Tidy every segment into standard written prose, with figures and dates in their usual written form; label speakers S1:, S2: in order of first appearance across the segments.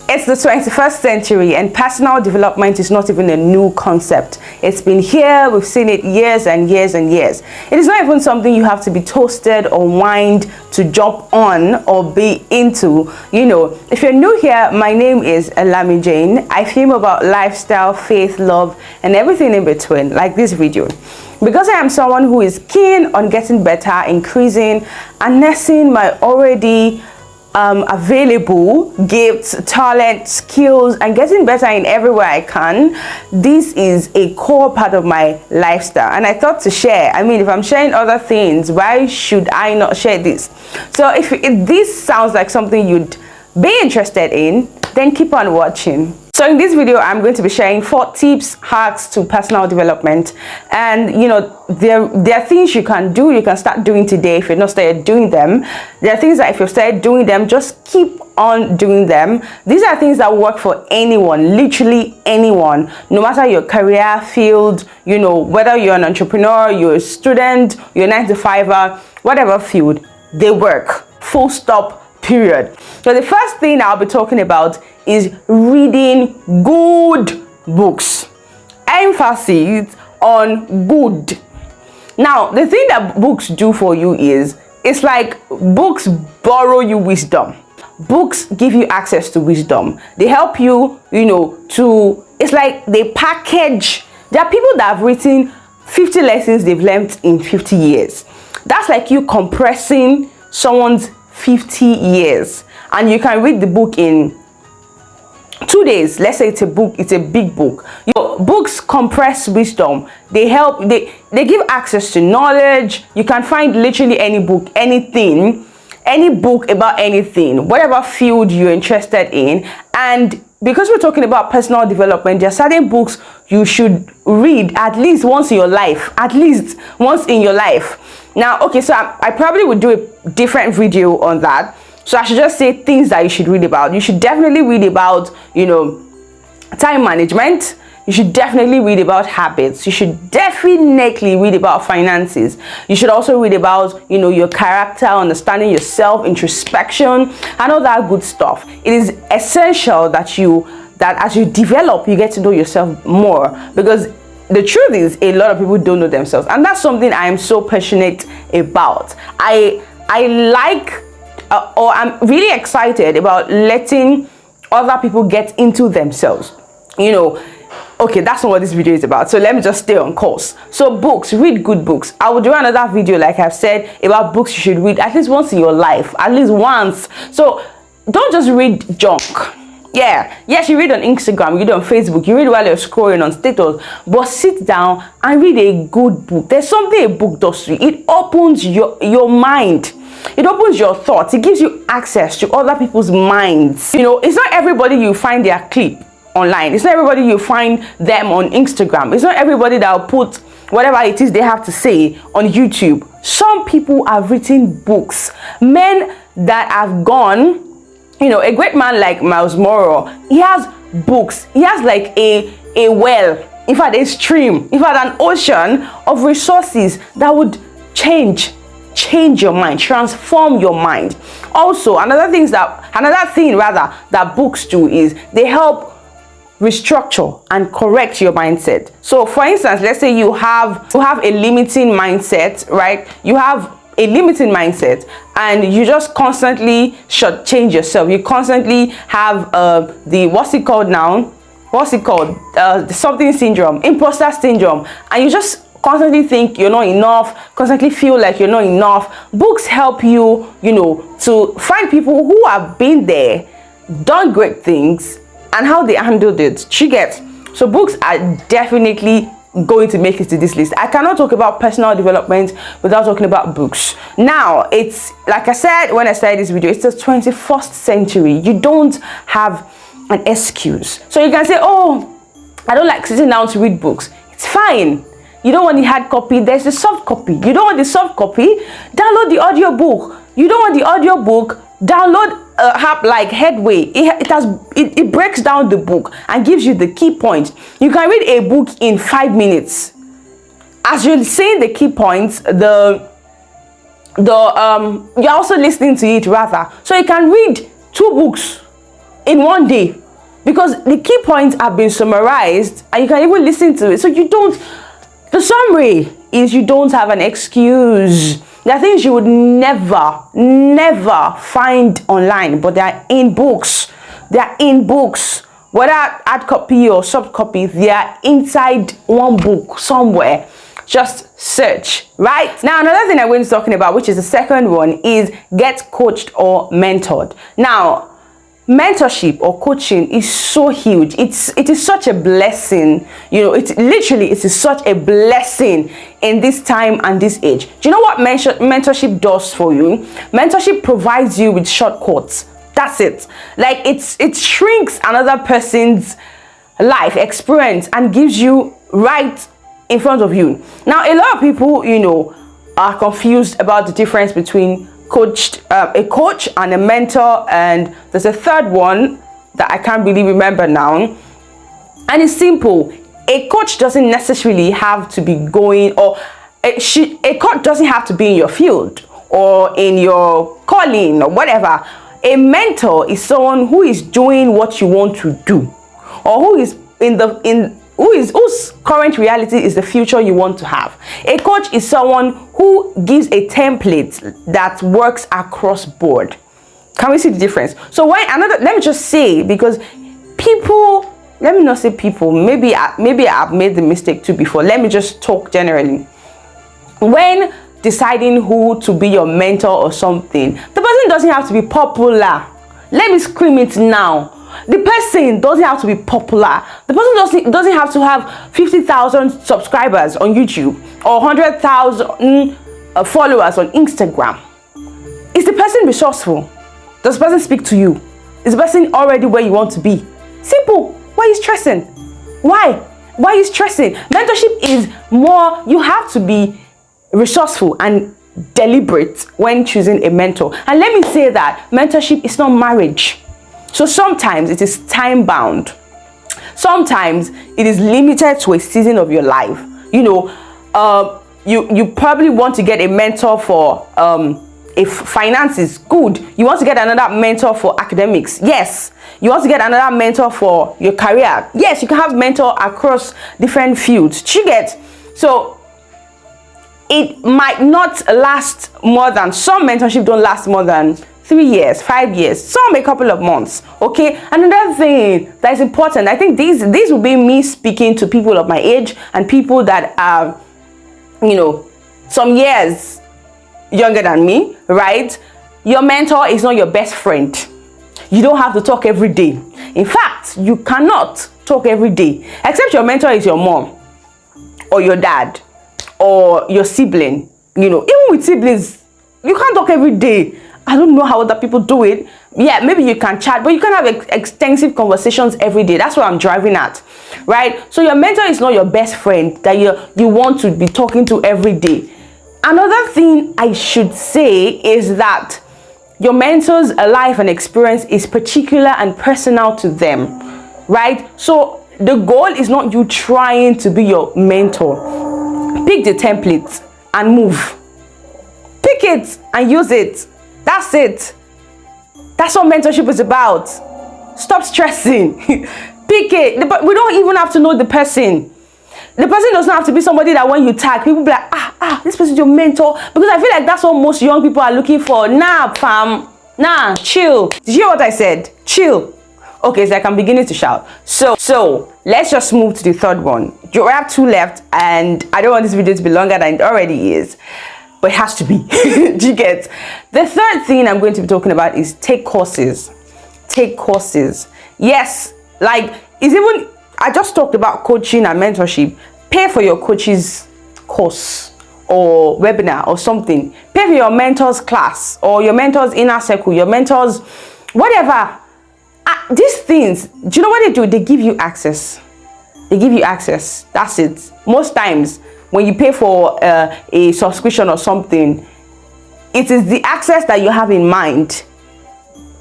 S1: It's the 21st century and personal development is not even a new concept. It's been here, we've seen it years and years and years. It is not even something you have to be toasted or wined to jump on or be into. You know, if you're new here, my name is Lammy Jane. I film about lifestyle, faith, love, and everything in between, like this video. Because I am someone who is keen on getting better, increasing, harnessing my already available gifts, talent, skills, and getting better in everywhere I can. This is a core part of my lifestyle, and I thought to share. I mean, if I'm sharing other things, why should I not share this? So if this sounds like something you'd be interested in, then keep on watching. So in this video, I'm going to be sharing 4 tips, hacks to personal development. And you know, there are things you can do, you can start doing today if you've not started doing them. There are things that if you've started doing them, just keep on doing them. These are things that work for anyone, literally anyone, no matter your career field, you know, whether you're an entrepreneur, you're a student, you're a 9-to-5er, whatever field, they work. Full stop. Period. So the first thing I'll be talking about is reading good books. Emphasis on good. Now, the thing that books do for you is, it's like books borrow you wisdom. Books give you access to wisdom. They help you, you know, it's like they package. There are people that have written 50 lessons they've learned in 50 years. That's like you compressing someone's 50 years, and you can read the book in 2 days. Let's say it's a big book. Your books compress wisdom. They help, they give access to knowledge. You can find literally any book, anything, any book about anything, whatever field you're interested in. And because we're talking about personal development, there are certain books you should read at least once in your life. At least once in your life. Now, okay, so I probably would do a different video on that. So I should just say things that you should read about. You should definitely read about, you know, time management. You should definitely read about habits. You should definitely read about finances. You should also read about, you know, your character, understanding yourself, introspection, and all that good stuff. It is essential that as you develop, you get to know yourself more, because the truth is a lot of people don't know themselves, and that's something I am so passionate about. I like or I'm really excited about letting other people get into themselves, you know. Okay, that's not what this video is about, so let me just stay on course. So books, read good books. I will do another video, like I've said, about books you should read at least once in your life, at least once. So don't just read junk. Yes, you read on Instagram, you read on Facebook, you read while you're scrolling on status, but sit down and read a good book. There's something a book does to you. It opens your mind. It opens your thoughts. It gives you access to other people's minds. You know, it's not everybody you find their clip online. It's not everybody you find them on Instagram. It's not everybody that will put whatever it is they have to say on YouTube. Some people have written books. Men that have gone, you know, a great man like Miles Morrow, he has books. He has like a well, in fact a stream, in fact an ocean of resources that would change your mind, transform your mind. Also, another thing that books do is they help restructure and correct your mindset. So for instance, let's say you have a limiting mindset, right? You have a limiting mindset and you just constantly shortchange yourself. You constantly have something syndrome, imposter syndrome, and you just constantly think you're not enough, constantly feel like you're not enough. Books help you, you know, to find people who have been there, done great things, and how they handled it. So books are definitely going to make it to this list. I cannot talk about personal development without talking about books. Now, it's like I said when I started this video, it's the 21st century. You don't have an excuse. So you can say, oh, I don't like sitting down to read books. It's fine. You don't want the hard copy, there's the soft copy. You don't want the soft copy, download the audio book. You don't want the audio book, download app like Headway. It breaks down the book and gives you the key points. You can read a book in 5 minutes. As you're saying the key points, you're also listening to it rather. So you can read 2 books in one day, because the key points have been summarized and you can even listen to it. So you don't, the summary is you don't have an excuse. There are things you would never find online, but they are in books. They are in books. Whether hard copy or soft copy, they are inside one book somewhere. Just search, right? Now, another thing I'm going to be talking about, which is the second one, is get coached or mentored. Now, mentorship or coaching is so huge. It is such a blessing. You know, it is such a blessing in this time and this age. Do you know what mentorship does for you? Mentorship provides you with shortcuts. That's it. Like it shrinks another person's life experience and gives you right in front of you. Now, a lot of people, you know, are confused about the difference between a coach and a mentor, and there's a third one that I can't really remember now. And it's simple. A coach doesn't necessarily have to be going, or a coach doesn't have to be in your field or in your calling or whatever. A mentor is someone who is doing what you want to do, or who is whose current reality is the future you want to have. A coach is someone who gives a template that works across board. Can we see the difference? So let me just say, because people, let me not say people, maybe I've made the mistake too before. Let me just talk generally. When deciding who to be your mentor or something, the person doesn't have to be popular. Let me scream it now. The person doesn't have to be popular. The person doesn't have to have 50,000 subscribers on YouTube or 100,000 followers on Instagram. Is the person resourceful? Does the person speak to you? Is the person already where you want to be? Simple. Why are you stressing? Why are you stressing? Mentorship is more, you have to be resourceful and deliberate when choosing a mentor. And let me say that mentorship is not marriage. So sometimes it is time bound. Sometimes it is limited to a season of your life. You know, you probably want to get a mentor for if finance is good. You want to get another mentor for academics. Yes. You want to get another mentor for your career. Yes, you can have mentor across different fields. You get? So it might not last more than, some mentorship don't last more than 3 years, 5 years, some a couple of months. Okay. Another thing that is important, I think these will be me speaking to people of my age and people that are, you know, some years younger than me, right? Your mentor is not your best friend. You don't have to talk every day. In fact, you cannot talk every day, except your mentor is your mom or your dad or your sibling. You know, even with siblings, you can't talk every day. I don't know how other people do it. Yeah, maybe you can chat, but you can have extensive conversations every day. That's what I'm driving at, right? So your mentor is not your best friend that you want to be talking to every day. Another thing I should say is that your mentor's life and experience is particular and personal to them, right? So the goal is not you trying to be your mentor. Pick the template and move. Pick it and use it. That's it. That's what mentorship is about. Stop stressing. Pick it. But we don't even have to know the person. The person doesn't have to be somebody that when you tag, people be like, this person is your mentor. Because I feel like that's what most young people are looking for. Nah, fam. Nah, chill. Did you hear what I said? Chill. Okay, it's like I'm beginning to shout. So let's just move to the third one. We have 2 left, and I don't want this video to be longer than it already is. But it has to be. Do you get? The third thing I'm going to be talking about is take courses. Take courses. Yes, like it's even, I just talked about coaching and mentorship. Pay for your coach's course or webinar or something. Pay for your mentor's class or your mentor's inner circle, your mentor's whatever. These things, do you know what they do? They give you access. They give you access. That's it. Most times when you pay for a subscription or something, it is the access that you have in mind.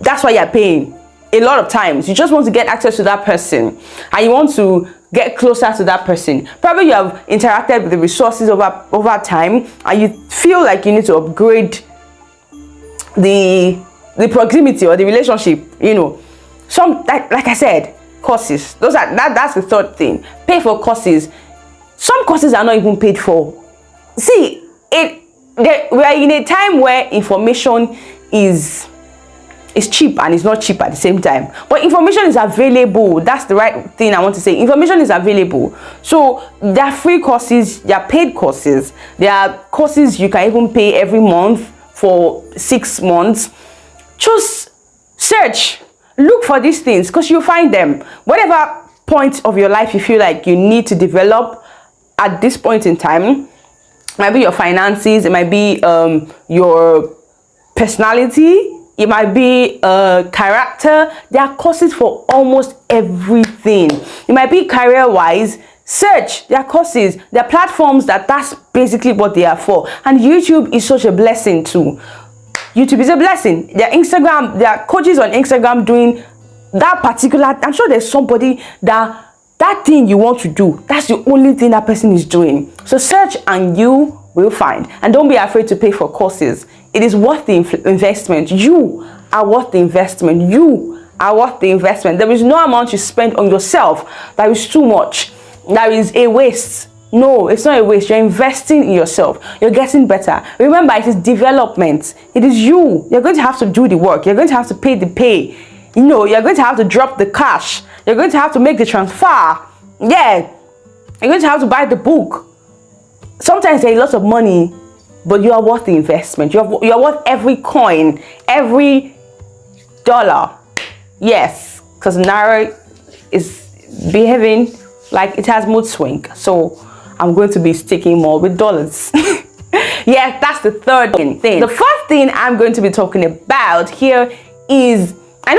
S1: That's why you're paying. A lot of times you just want to get access to that person and you want to get closer to that person. Probably you have interacted with the resources over time and you feel like you need to upgrade the proximity or the relationship, you know. Some, like I said, courses. That's the third thing. Pay for courses. Some courses are not even paid for. See, we are in a time where information is cheap and it's not cheap at the same time. But information is available. That's the right thing I want to say. Information is available. So there are free courses, there are paid courses, there are courses you can even pay every month for 6 months. Just search, look for these things, because you'll find them. Whatever point of your life you feel like you need to develop at this point in time, it might be your finances, it might be your personality, it might be character. There are courses for almost everything. It might be career wise. Search, there are courses, there are platforms that's basically what they are for. And YouTube is such a blessing too. YouTube is a blessing. There are coaches on Instagram doing that particular. I'm sure there's somebody that thing you want to do, that's the only thing that person is doing. So search and you will find. And don't be afraid to pay for courses. It is worth the investment. You are worth the investment. You are worth the investment. There is no amount you spend on yourself that is too much, that is a waste. No, it's not a waste. You're investing in yourself. You're getting better. Remember, it is development. It is you. You're going to have to do the work. You're going to have to pay the pay. You're going to have to drop the cash. You're going to have to make the transfer. Yeah. You're going to have to buy the book. Sometimes there's a lot of money, but you are worth the investment. You're worth every coin, every dollar. Yes, because Naira is behaving like it has mood swing. So I'm going to be sticking more with dollars. Yeah, that's the third thing. The fourth thing I'm going to be talking about here is, I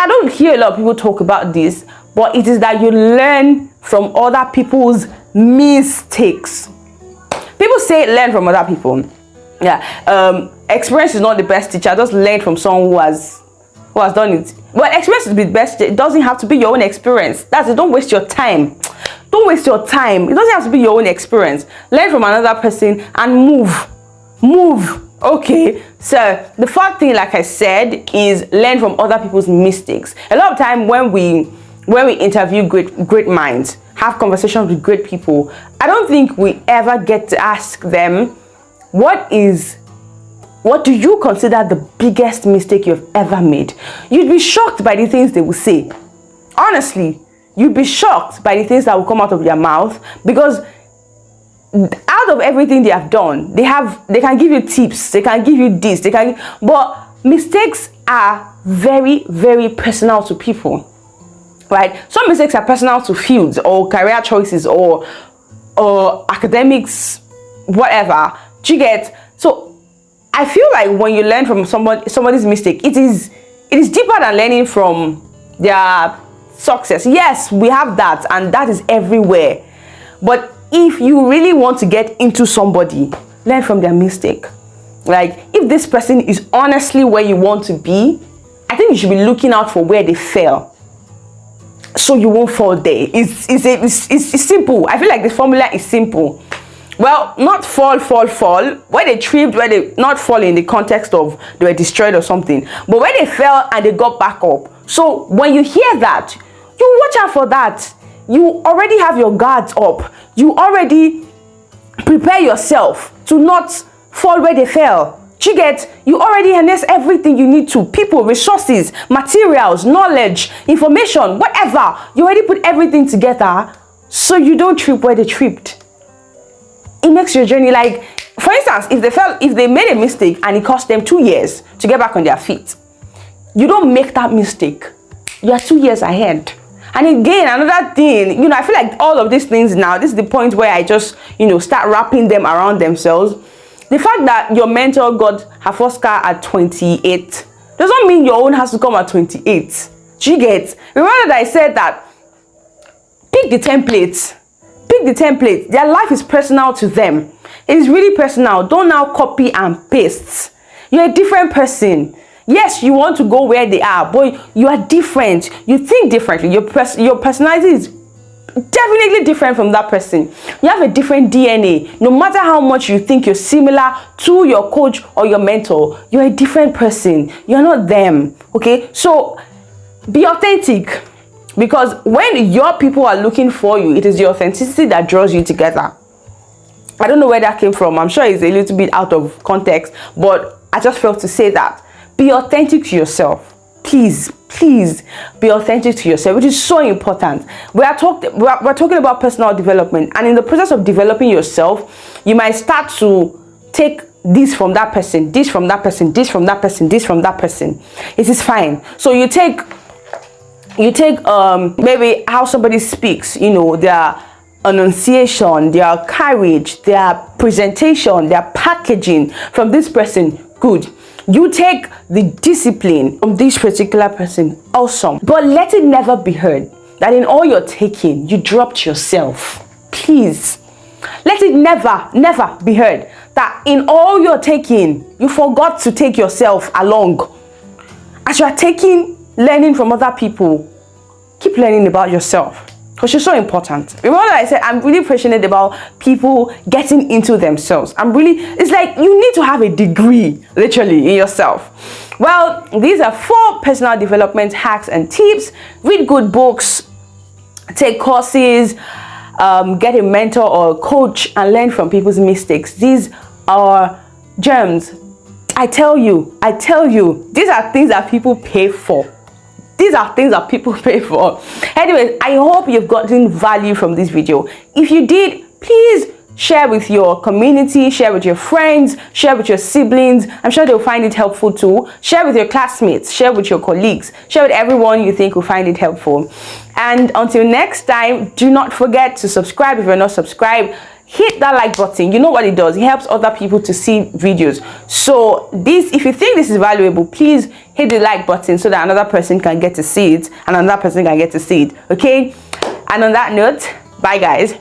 S1: don't hear a lot of people talk about this, but it is that you learn from other people's mistakes. People say learn from other people. Yeah, experience is not the best teacher. Just learn from someone who has done it. Well, experience is the best. It doesn't have to be your own experience. That's it. Don't waste your time. Don't waste your time. It doesn't have to be your own experience. Learn from another person and move. Okay, so the fourth thing, like I said, is learn from other people's mistakes. A lot of time when we interview great minds, have conversations with great people, I don't think we ever get to ask them, what do you consider the biggest mistake you've ever made? You'd be shocked by the things they will say. Honestly, you'd be shocked by the things that will come out of their mouth, because out of everything they have done, they can give you tips, they can give you this, but mistakes are very, very personal to people, right? Some mistakes are personal to fields or career choices or academics, whatever. Do you get? So I feel like when you learn from somebody's mistake, it is deeper than learning from their success. Yes, we have that, and that is everywhere. But if you really want to get into somebody, learn from their mistake. Like, if this person is honestly where you want to be, I think you should be looking out for where they fell, so you won't fall there. It's simple. I feel like the formula is simple. Well, not fall. Where they tripped, where they not fall in the context of they were destroyed or something, but where they fell and they got back up. So when you hear that, you watch out for that. You already have your guards up. You already prepare yourself to not fall where they fell. You already harness everything you need to. People, resources, materials, knowledge, information, whatever. You already put everything together so you don't trip where they tripped. It makes your journey, like, for instance, if they made a mistake and it cost them 2 years to get back on their feet, you don't make that mistake. You are 2 years ahead. And again, another thing, I feel like all of these things now, this is the point where I just, start wrapping them around themselves. The fact that your mentor got her first car at 28 does not mean your own has to come at 28. Do you get? Remember that I said that pick the template. Their life is personal to them. It is really personal. Don't now copy and paste. You're a different person. Yes, you want to go where they are, but you are different. You think differently. Your personality is definitely different from that person. You have a different DNA. No matter how much you think you're similar to your coach or your mentor, you're a different person. You're not them. Okay? So Be authentic, because when your people are looking for you, it is your authenticity that draws you together. I don't know where that came from. I'm sure it's a little bit out of context, but I just felt to say that. Be authentic to yourself. Please be authentic to yourself, which is so important. We're talking about personal development, and in the process of developing yourself, you might start to take this from that person, this from that person, this from that person, this from that person. It is fine. So you take maybe how somebody speaks, their enunciation, their courage, their presentation, their packaging from this person. Good. You take the discipline from this particular person. Awesome. But let it never be heard that in all you're taking, you dropped yourself. Please. Let it never be heard that in all you're taking, you forgot to take yourself along. As you are learning from other people, keep learning about yourself, because you're so important. Remember that I said I'm really passionate about people getting into themselves. It's like you need to have a degree, literally, in yourself. Well, these are 4 personal development hacks and tips. Read good books, take courses, get a mentor or a coach, and learn from people's mistakes. These are gems. I tell you, these are things that people pay for. These are things that people pay for. Anyways, I hope you've gotten value from this video. If you did, please share with your community, share with your friends, share with your siblings. I'm sure they'll find it helpful too. Share with your classmates, share with your colleagues, share with everyone you think will find it helpful. And until next time, do not forget to subscribe if you're not subscribed. Hit that like button. You know what it does. It helps other people to see videos. So if you think this is valuable, please hit the like button so that another person can get to see it and another person can get to see it. Okay? And on that note, bye guys.